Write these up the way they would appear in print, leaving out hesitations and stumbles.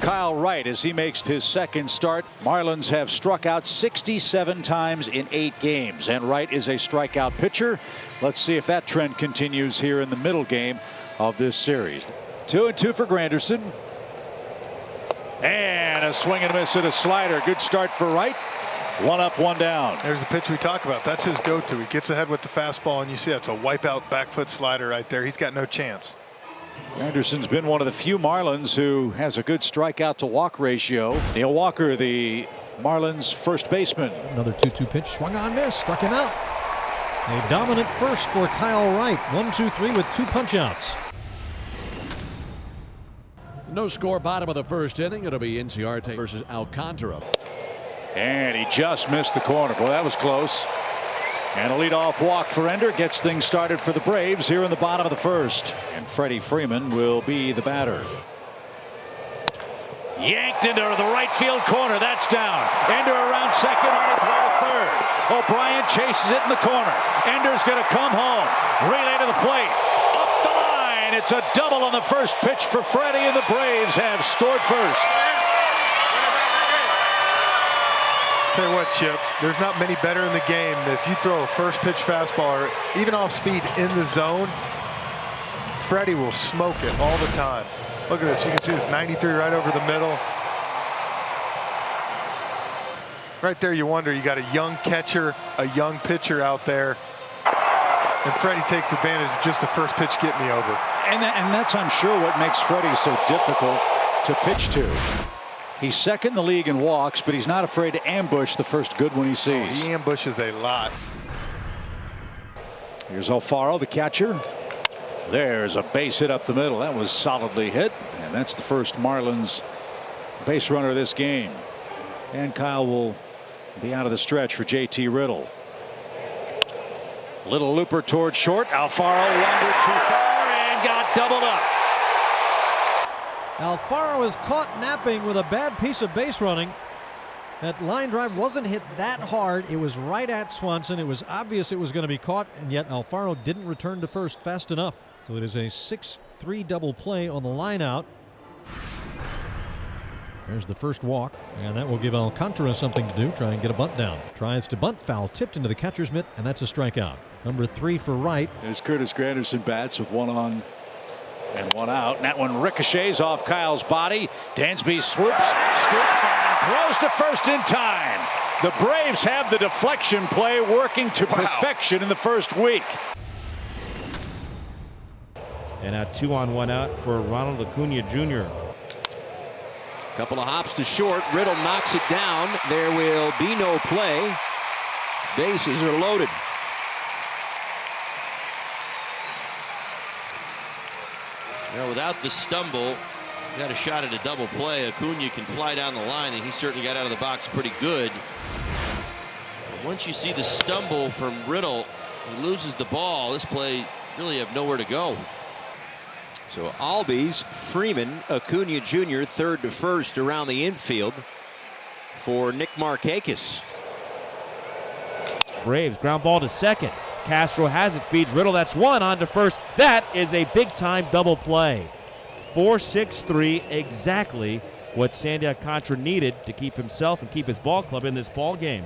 Kyle Wright as he makes his second start. Marlins have struck out 67 times in 8 games, and Wright is a strikeout pitcher. Let's see if that trend continues here in the middle game of this series. 2-2 for Granderson. And a swing and a miss at a slider. Good start for Wright. 1 up, 1 down. There's the pitch we talk about. That's his go-to. He gets ahead with the fastball, and you see that's a wipeout back foot slider right there. He's got no chance. Anderson's been one of the few Marlins who has a good strikeout to walk ratio. Neil Walker, the Marlins first baseman. Another 2-2 pitch, swung on, miss, struck him out. A dominant first for Kyle Wright. 1-2-3 with 2 punch-outs. No score, bottom of the first inning. It'll be Inciarte versus Alcantara. And he just missed the corner. Boy, that was close. And a leadoff walk for Ender gets things started for the Braves here in the bottom of the first. And Freddie Freeman will be the batter. Yanked into the right field corner. That's down. Ender around second, on his way to third. O'Brien chases it in the corner. Ender's going to come home. Relay to the plate. Up the line. It's a double on the first pitch for Freddie, and the Braves have scored first. Tell you what, Chip, there's not many better in the game than if you throw a first pitch fastball or even off speed in the zone. Freddie will smoke it all the time. Look at this. You can see this 93 right over the middle. Right there, you wonder, you got a young catcher, a young pitcher out there. And Freddie takes advantage of just the first pitch get me over. And that's, I'm sure, what makes Freddie so difficult to pitch to. He's second in the league in walks, but he's not afraid to ambush the first good one he sees. He ambushes a lot. Here's Alfaro, the catcher. There's a base hit up the middle. That was solidly hit, and that's the first Marlins base runner of this game. And Kyle will be out of the stretch for JT Riddle. Little looper toward short. Alfaro wandered too far and got doubled up. Alfaro is caught napping with a bad piece of base running. That line drive wasn't hit that hard. It was right at Swanson. It was obvious it was going to be caught, and yet Alfaro didn't return to first fast enough. So it is a 6-3 double play on the line out. There's the first walk, and that will give Alcantara something to do. Try and get a bunt down. Tries to bunt, foul tipped into the catcher's mitt, and that's a strikeout. Number 3 for Wright. As Curtis Granderson bats with 1 on and 1 out. And that one ricochets off Kyle's body. Dansby swoops, scoops, and throws to first in time. The Braves have the deflection play working to perfection in the first week. And a 2 on 1 out for Ronald Acuna Jr. Couple of hops to short. Riddle knocks it down. There will be no play. Bases are loaded. Now, without the stumble, got a shot at a double play. Acuna can fly down the line, and he certainly got out of the box pretty good. But once you see the stumble from Riddle, he loses the ball. This play really have nowhere to go. So Albies, Freeman, Acuna Jr. third to first around the infield for Nick Markakis. Braves ground ball to second. Castro has it, feeds Riddle. That's 1 on to first. That is a big time double play. 4-6-3, exactly what Sandy Alcantara needed to keep himself and keep his ball club in this ball game.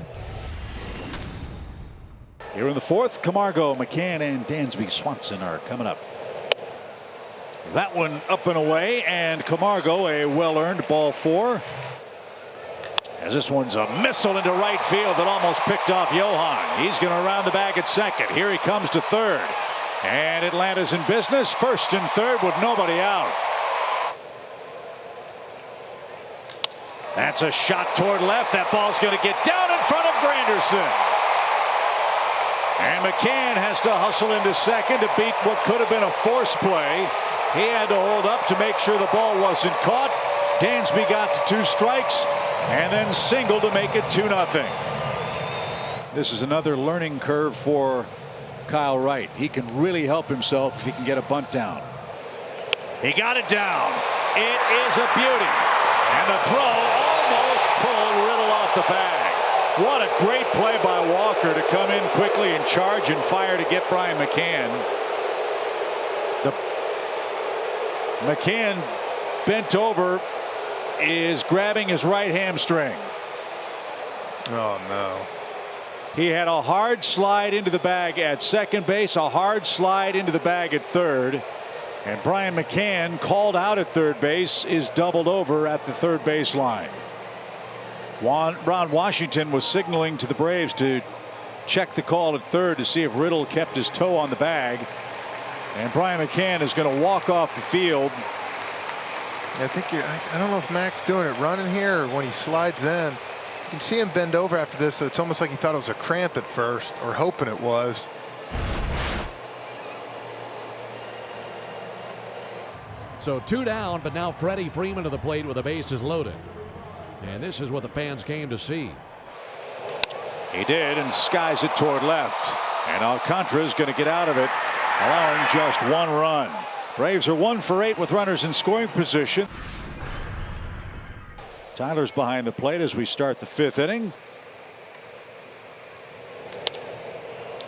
Here in the fourth, Camargo, McCann, and Dansby Swanson are coming up. That one up and away, and Camargo a well-earned ball 4. As this one's a missile into right field that almost picked off Johan. He's going to round the bag at second. Here he comes to third. And Atlanta's in business. First and third with nobody out. That's a shot toward left. That ball's going to get down in front of Granderson. And McCann has to hustle into second to beat what could have been a force play. He had to hold up to make sure the ball wasn't caught. Dansby got to 2 strikes and then singled to make it 2-0. This is another learning curve for Kyle Wright. He can really help himself if he can get a bunt down. He got it down. It is a beauty. And the throw almost pulled Riddle off the bag. What a great play by Walker to come in quickly and charge and fire to get Brian McCann. McCann bent over is grabbing his right hamstring. Oh, no. He had a hard slide into the bag at second base, a hard slide into the bag at third. And Brian McCann, called out at third base, is doubled over at the third base line. Ron Washington was signaling to the Braves to check the call at third to see if Riddle kept his toe on the bag. And Brian McCann is going to walk off the field. I think I don't know if Mac's doing it running here or when he slides in. You can see him bend over after this. So it's almost like he thought it was a cramp at first, or hoping it was. So 2 down, but now Freddie Freeman to the plate with the bases loaded. And this is what the fans came to see. He did, and skies it toward left. And Alcantara is going to get out of it, allowing just 1 run. Braves are 1 for 8 with runners in scoring position. Tyler's behind the plate as we start the 5th inning.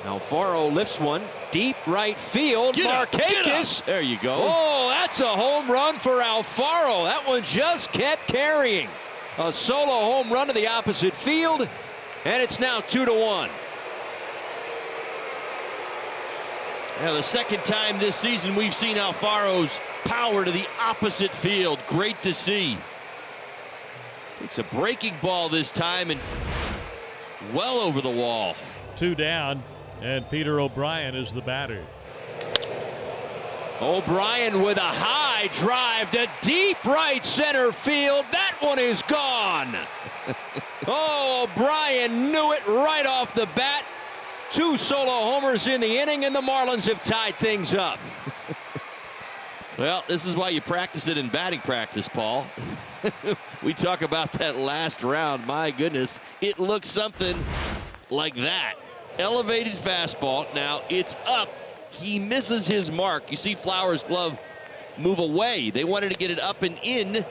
Alfaro lifts one deep right field. Markakis. There you go. Oh, that's a home run for Alfaro. That one just kept carrying. A solo home run to the opposite field, and it's now 2-1. Now, the second time this season we've seen Alfaro's power to the opposite field. Great to see. Takes a breaking ball this time and well over the wall. 2 down, and Peter O'Brien is the batter. O'Brien with a high drive to deep right center field. That one is gone. Oh, O'Brien knew it right off the bat. 2 solo homers in the inning, and the Marlins have tied things up. Well, this is why you practice it in batting practice, Paul. We talk about that last round. My goodness, it looks something like that. Elevated fastball. Now it's up. He misses his mark. You see Flowers' glove move away. They wanted to get it up and in.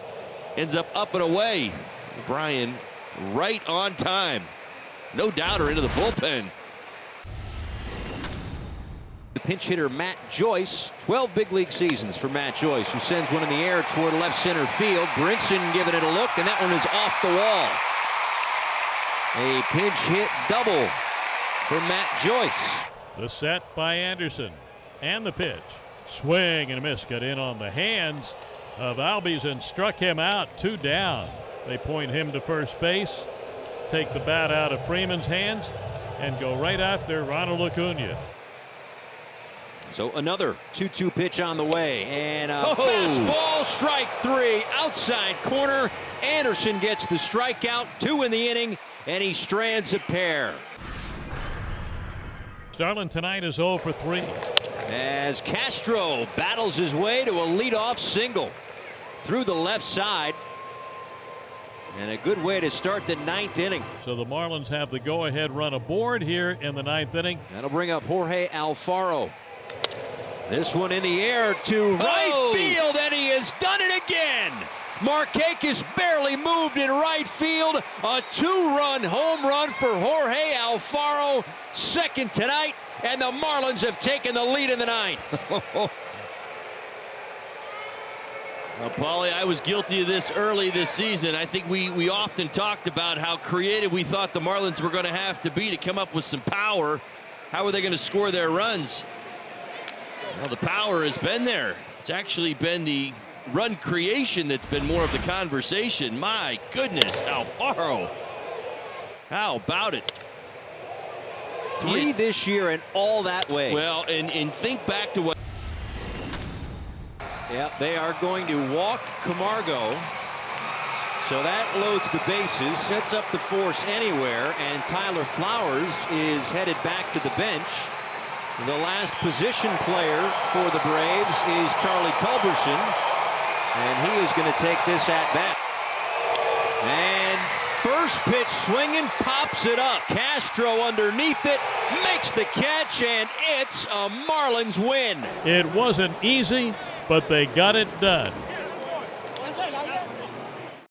Ends up and away. O'Brien right on time. No doubter into the bullpen. The pinch hitter Matt Joyce, 12 big league seasons for Matt Joyce, who sends one in the air toward left center field. Brinson giving it a look, and that one is off the wall. A pinch hit double for Matt Joyce. The set by Anderson, and the pitch. Swing and a miss, got in on the hands of Albies and struck him out. 2 down. They point him to first base, take the bat out of Freeman's hands, and go right after Ronald Acuna. So another 2-2 pitch on the way, and a fastball, strike 3, outside corner. Anderson gets the strikeout, 2 in the inning, and he strands a pair. Starlin tonight is 0 for 3. As Castro battles his way to a leadoff single through the left side. And a good way to start the 9th inning. So the Marlins have the go-ahead run aboard here in the 9th inning. That'll bring up Jorge Alfaro. This one in the air to right field, and he has done it again. Markakis barely moved in right field. A 2-run home run for Jorge Alfaro. Second tonight, and the Marlins have taken the lead in the 9th. Well, Paulie, I was guilty of this early this season. I think we often talked about how creative we thought the Marlins were going to have to be to come up with some power. How are they going to score their runs? Well, the power has been there. It's actually been the run creation that's been more of the conversation. My goodness, Alfaro. How about it? 3 this year and all that way. Well, and think back to what. Yep, they are going to walk Camargo. So that loads the bases, sets up the force anywhere, and Tyler Flowers is headed back to the bench. The last position player for the Braves is Charlie Culberson, and he is going to take this at bat. And first pitch swinging, pops it up. Castro underneath it, makes the catch, and it's a Marlins win. It wasn't easy, but they got it done.